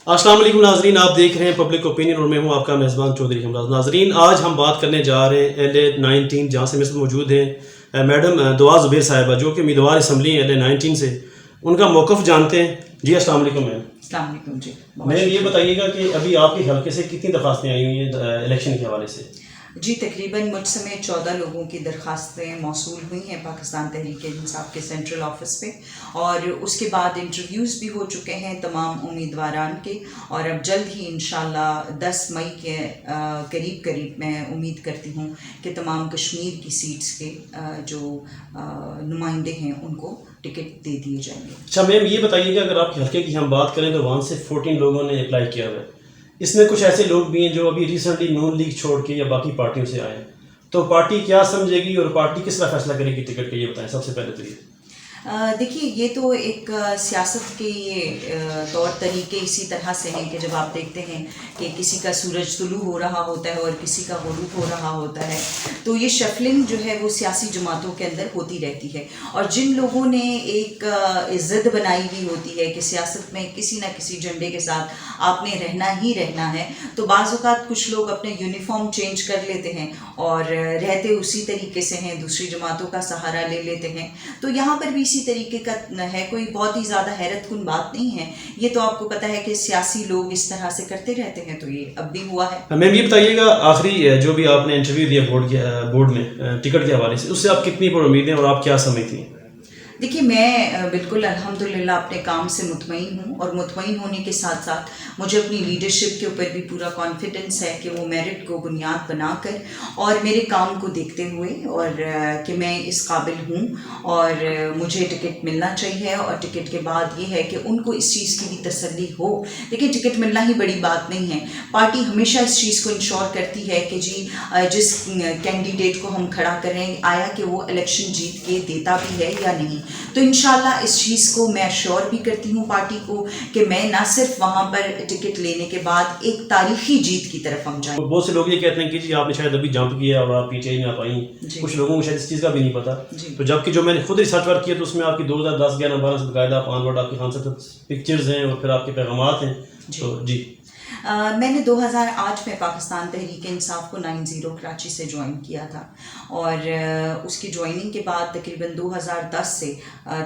السلام علیکم ناظرین، آپ دیکھ رہے ہیں پبلک اوپینین اور میں ہوں آپ کا میزبان چودھری ہمراز۔ ناظرین، آج ہم بات کرنے جا رہے ہیں LA-19 جہاں سے مثل موجود ہیں میڈم دعا زبیر صاحبہ جو کہ امیدوار اسمبلی ہیں LA-19 سے، ان کا موقف جانتے ہیں۔ جی السلام علیکم میم۔ السلام علیکم جی۔ میم یہ بتائیے گا کہ ابھی آپ کے حلقے سے کتنی درخواستیں آئی ہوئی ہیں الیکشن کے حوالے سے؟ جی تقریباً مجھ سمیت 14 لوگوں کی درخواستیں موصول ہوئی ہیں پاکستان تحریک انصاف کے سینٹرل آفس پہ، اور اس کے بعد انٹرویوز بھی ہو چکے ہیں تمام امیدواران کے، اور اب جلد ہی انشاءاللہ 10 مئی کے قریب میں امید کرتی ہوں کہ تمام کشمیر کی سیٹس کے جو نمائندے ہیں ان کو ٹکٹ دے دیے جائیں گے۔ اچھا میم یہ بتائیے گا، اگر آپ کے حلقے کی ہم بات کریں تو وہاں سے 14 لوگوں نے اپلائی کیا ہوا ہے، اس میں کچھ ایسے لوگ بھی ہیں جو ابھی ریسنٹلی نون لیگ چھوڑ کے یا باقی پارٹیوں سے آئے ہیں، تو پارٹی کیا سمجھے گی اور پارٹی کس طرح فیصلہ کرے گی ٹکٹ کا، یہ بتائیں سب سے پہلے تو یہ۔ دیکھیے یہ تو ایک سیاست کے یہ طور طریقے اسی طرح سے ہیں کہ جب آپ دیکھتے ہیں کہ کسی کا سورج طلوع ہو رہا ہوتا ہے اور کسی کا غروب ہو رہا ہوتا ہے، تو یہ شفلنگ جو ہے وہ سیاسی جماعتوں کے اندر ہوتی رہتی ہے، اور جن لوگوں نے ایک ضد بنائی ہوئی ہوتی ہے کہ سیاست میں کسی نہ کسی جھنڈے کے ساتھ آپ نے رہنا ہی رہنا ہے، تو بعض اوقات کچھ لوگ اپنے یونیفارم چینج کر لیتے ہیں اور رہتے اسی طریقے سے ہیں، دوسری جماعتوں کا سہارا لے لیتے ہیں۔ تو یہاں پر بھی اسی طریقے کا ہے، کوئی بہت ہی زیادہ حیرت کن بات نہیں ہے، یہ تو آپ کو پتہ ہے کہ سیاسی لوگ اس طرح سے کرتے رہتے ہیں، تو یہ اب بھی ہوا ہے۔ میم یہ بتائیے گا، آخری جو بھی آپ نے انٹرویو دیا بورڈ میں ٹکٹ کے حوالے سے، اس سے آپ کتنی پر امید ہیں اور آپ کیا سمجھتی ہیں؟ دیکھیے میں بالکل الحمدللہ اپنے کام سے مطمئن ہوں، اور مطمئن ہونے کے ساتھ ساتھ مجھے اپنی لیڈرشپ کے اوپر بھی پورا کانفیڈنس ہے کہ وہ میرٹ کو بنیاد بنا کر اور میرے کام کو دیکھتے ہوئے، اور کہ میں اس قابل ہوں اور مجھے ٹکٹ ملنا چاہیے، اور ٹکٹ کے بعد یہ ہے کہ ان کو اس چیز کی بھی تسلی ہو۔ دیکھیے ٹکٹ ملنا ہی بڑی بات نہیں ہے، پارٹی ہمیشہ اس چیز کو انشور کرتی ہے کہ جی جس کینڈیڈیٹ کو ہم کھڑا کریں آیا کہ وہ الیکشن جیت کے دیتا بھی ہے یا نہیں، تو انشاءاللہ اس چیز کو میں ایشور بھی کرتی ہوں پارٹی کو کہ میں نہ صرف وہاں پر ٹکٹ لینے کے بعد ایک تاریخی جیت کی طرف ہم جائیں۔ بہت سے لوگ یہ کہتے ہیں کہ جی آپ نے شاید ابھی جمپ کیا اور آپ PTI میں آپ آئیں، کچھ لوگوں کو شاید اس چیز کا بھی نہیں پتا، تو جبکہ جو میں نے خود ریسرچ ورک کیا تو اس میں آپ کی 2010 11 12 سے باقاعدہ آن ورڈ آپ کی خان صاحب پکچرز ہیں اور پھر آپ کے پیغامات ہیں، تو جی میں نے 2008 میں پاکستان تحریک انصاف کو 90 کراچی سے جوائن کیا تھا، اور اس کی جوائننگ کے بعد تقریباً 2010 سے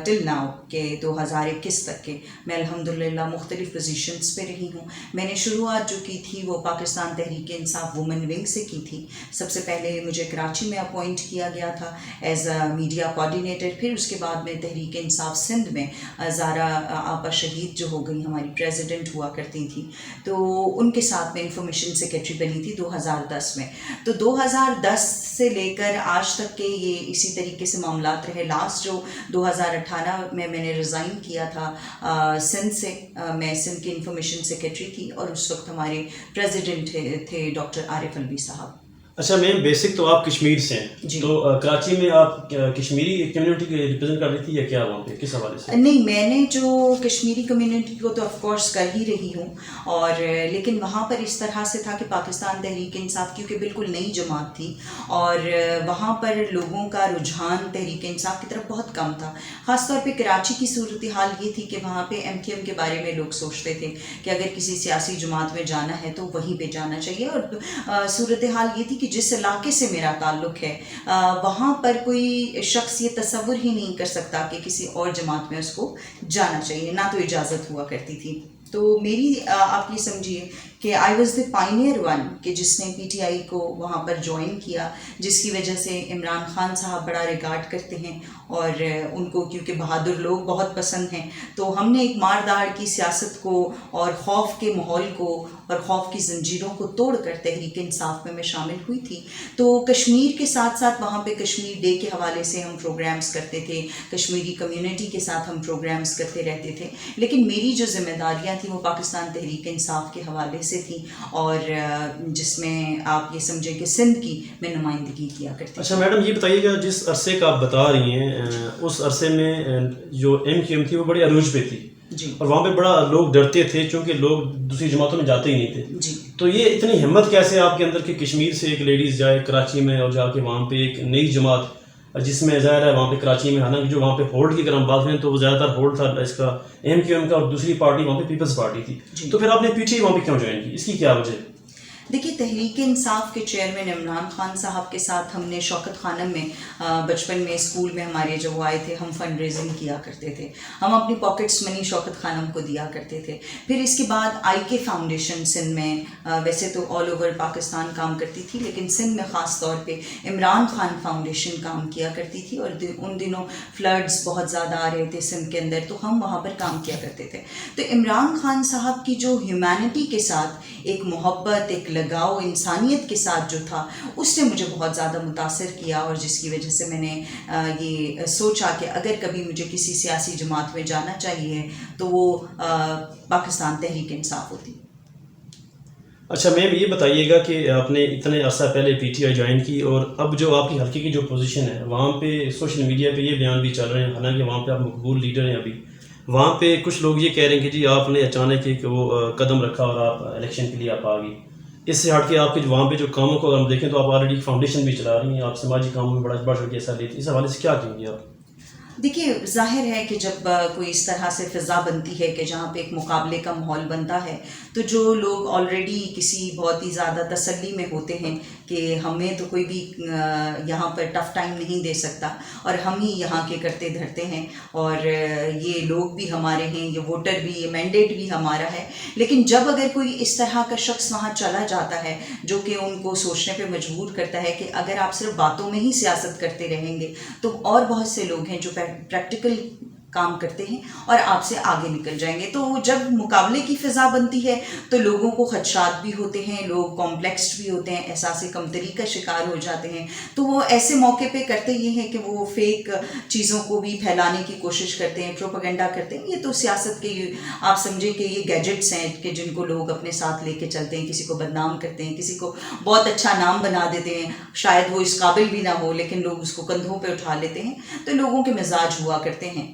ٹل ناؤ کہ 2021 تک کے میں الحمدللہ مختلف پوزیشنز پہ رہی ہوں۔ میں نے شروعات جو کی تھی وہ پاکستان تحریک انصاف وومن ونگ سے کی تھی۔ سب سے پہلے مجھے کراچی میں اپوائنٹ کیا گیا تھا ایز اے میڈیا کوآرڈینیٹر، پھر اس کے بعد میں تحریک انصاف سندھ میں زارا آپا شہید جو ہو گئی ہماری پریزیڈنٹ ہوا کرتی تھی، تو ان کے ساتھ میں انفارمیشن سیکرٹری بنی تھی 2010 میں۔ تو 2010 سے لے کر آج تک کے یہ اسی طریقے سے معاملات رہے۔ لاسٹ جو 2018 میں نے ریزائن کیا تھا سندھ سے، میں سندھ کی انفارمیشن سیکرٹری تھی، اور اس وقت ہمارے پریزیڈنٹ تھے ڈاکٹر عارف الوی صاحب۔ اچھا میم بیسک تو آپ کشمیر سے ہیں، جی تو کراچی میں آپ کشمیری کمیونٹی کو ریپرزینٹ کر رہی تھی یا کیا وہاں پہ کس حوالے سے؟ نہیں، میں نے جو کشمیری کمیونٹی کو تو آف کورس کر ہی رہی ہوں، اور لیکن وہاں پر اس طرح سے تھا کہ پاکستان تحریک انصاف کیونکہ بالکل نئی جماعت تھی، اور وہاں پر لوگوں کا رجحان تحریک انصاف کی طرف بہت کم تھا۔ خاص طور پہ کراچی کی صورتحال یہ تھی کہ وہاں پہ MQM کے بارے میں لوگ سوچتے تھے کہ اگر کسی سیاسی جماعت میں جانا ہے تو وہیں پہ جانا چاہیے، اور صورتحال یہ تھی کہ جس علاقے سے میرا تعلق ہے وہاں پر کوئی شخص یہ تصور ہی نہیں کر سکتا کہ کسی اور جماعت میں اس کو جانا چاہیے، نہ تو اجازت ہوا کرتی تھی۔ تو میری آپ یہ سمجھیے کہ I was the pioneer one کہ جس نے PTI کو وہاں پر جوائن کیا، جس کی وجہ سے عمران خان صاحب بڑا ریگارڈ کرتے ہیں، اور ان کو کیونکہ بہادر لوگ بہت پسند ہیں، تو ہم نے ایک مار داڑ کی سیاست کو اور خوف کے ماحول کو اور خوف کی زنجیروں کو توڑ کر تحریک انصاف میں شامل ہوئی تھی۔ تو کشمیر کے ساتھ ساتھ وہاں پہ کشمیر ڈے کے حوالے سے ہم پروگرامز کرتے تھے، کشمیری کمیونٹی کے ساتھ ہم پروگرامز کرتے رہتے تھے، لیکن میری جو ذمہ داریاں تھیں وہ پاکستان تحریک انصاف کے حوالے سے تھیں، اور جس میں آپ یہ سمجھیں کہ سندھ کی میں نمائندگی کیا کرتی تھی۔ اچھا میڈم یہ بتائیے گا، جس عرصے کا آپ بتا رہی ہیں اس عرصے میں جو MQM تھی وہ بڑی عروج پہ تھی، جی اور وہاں پہ بڑا لوگ ڈرتے تھے چونکہ لوگ دوسری جماعتوں میں جاتے ہی نہیں تھے، جی تو یہ اتنی ہمت کیسے آپ کے اندر کہ کشمیر سے ایک لیڈیز جائے کراچی میں اور جا کے وہاں پہ ایک نئی جماعت جس میں ظاہر ہے وہاں پہ کراچی میں حالانکہ جو وہاں پہ ہولڈ کی اگر ہم بات کریں تو وہ زیادہ تر ہولڈ تھا اس کا ایم کیو ایم کا، اور دوسری پارٹی وہاں پہ پیپلز پارٹی تھی. تو پھر آپ نے پی ٹی آئی وہاں پہ کیوں جوائن کی؟ اس کی کیا وجہ؟ دیکھیے، تحریک انصاف کے چیئرمین عمران خان صاحب کے ساتھ ہم نے شوکت خانم میں بچپن میں اسکول میں ہمارے جب وہ آئے تھے ہم فنڈ ریزنگ کیا کرتے تھے. ہم اپنی پاکٹس منی شوکت خانم کو دیا کرتے تھے. پھر اس کے بعد آئی کے فاؤنڈیشن سندھ میں ویسے تو آل اوور پاکستان کام کرتی تھی، لیکن سندھ میں خاص طور پہ عمران خان فاؤنڈیشن کام کیا کرتی تھی. اور ان دنوں فلڈز بہت زیادہ آ رہے تھے سندھ کے اندر، تو ہم وہاں پر کام کیا کرتے تھے. تو عمران خان صاحب کی جو ہیومینٹی کے ساتھ ایک محبت، ایک لگاؤ انسانیت کے ساتھ جو تھا، اس نے مجھے بہت زیادہ متاثر کیا، اور جس کی وجہ سے میں نے یہ سوچا کہ اگر کبھی مجھے کسی سیاسی جماعت میں جانا چاہیے تو وہ پاکستان تحریک انصاف ہوتی. اچھا میم یہ بتائیے گا کہ آپ نے اتنے عرصہ پہلے پی ٹی آئی جوائن کی، اور اب جو آپ کی حلقے کی جو پوزیشن ہے وہاں پہ سوشل میڈیا پہ یہ بیان بھی چل رہے ہیں، حالانکہ وہاں پہ آپ مقبول لیڈر ہیں ابھی، وہاں پہ کچھ لوگ یہ کہہ رہے ہیں کہ جی آپ نے اچانک ایک وہ قدم رکھا اور آپ الیکشن کے لیے آپ آ گئی. اس سے ہٹ کے آپ کے وہاں پہ جو کاموں کو اگر ہم دیکھیں تو آپ آلریڈی فاؤنڈیشن بھی چلا رہی ہیں، آپ سماجی کاموں میں بڑا چڑھ کے حصہ لیتی ہیں. اس حوالے سے کیا کہیں گے آپ؟ دیکھیے، ظاہر ہے کہ جب کوئی اس طرح سے فضا بنتی ہے کہ جہاں پہ ایک مقابلے کا ماحول بنتا ہے، تو جو لوگ آلریڈی کسی بہت ہی زیادہ تسلی میں ہوتے ہیں کہ ہمیں تو کوئی بھی یہاں پر ٹف ٹائم نہیں دے سکتا، اور ہم ہی یہاں کے کرتے دھرتے ہیں، اور یہ لوگ بھی ہمارے ہیں، یہ ووٹر بھی، یہ مینڈیٹ بھی ہمارا ہے. لیکن جب اگر کوئی اس طرح کا شخص وہاں چلا جاتا ہے جو کہ ان کو سوچنے پہ مجبور کرتا ہے کہ اگر آپ صرف باتوں میں ہی سیاست کرتے رہیں گے تو اور بہت سے لوگ ہیں جو پریکٹیکل کام کرتے ہیں اور آپ سے آگے نکل جائیں گے. تو جب مقابلے کی فضا بنتی ہے تو لوگوں کو خدشات بھی ہوتے ہیں، لوگ کمپلیکسڈ بھی ہوتے ہیں، احساس کمتری کا شکار ہو جاتے ہیں. تو وہ ایسے موقع پہ کرتے یہ ہیں کہ وہ فیک چیزوں کو بھی پھیلانے کی کوشش کرتے ہیں، پروپیگنڈا کرتے ہیں. یہ تو سیاست کے آپ سمجھیں کہ یہ گیجٹس ہیں کہ جن کو لوگ اپنے ساتھ لے کے چلتے ہیں. کسی کو بدنام کرتے ہیں، کسی کو بہت اچھا نام بنا دیتے ہیں، شاید وہ اس قابل بھی نہ ہو لیکن لوگ اس کو کندھوں پہ اٹھا لیتے ہیں. تو لوگوں کے مزاج ہوا کرتے ہیں.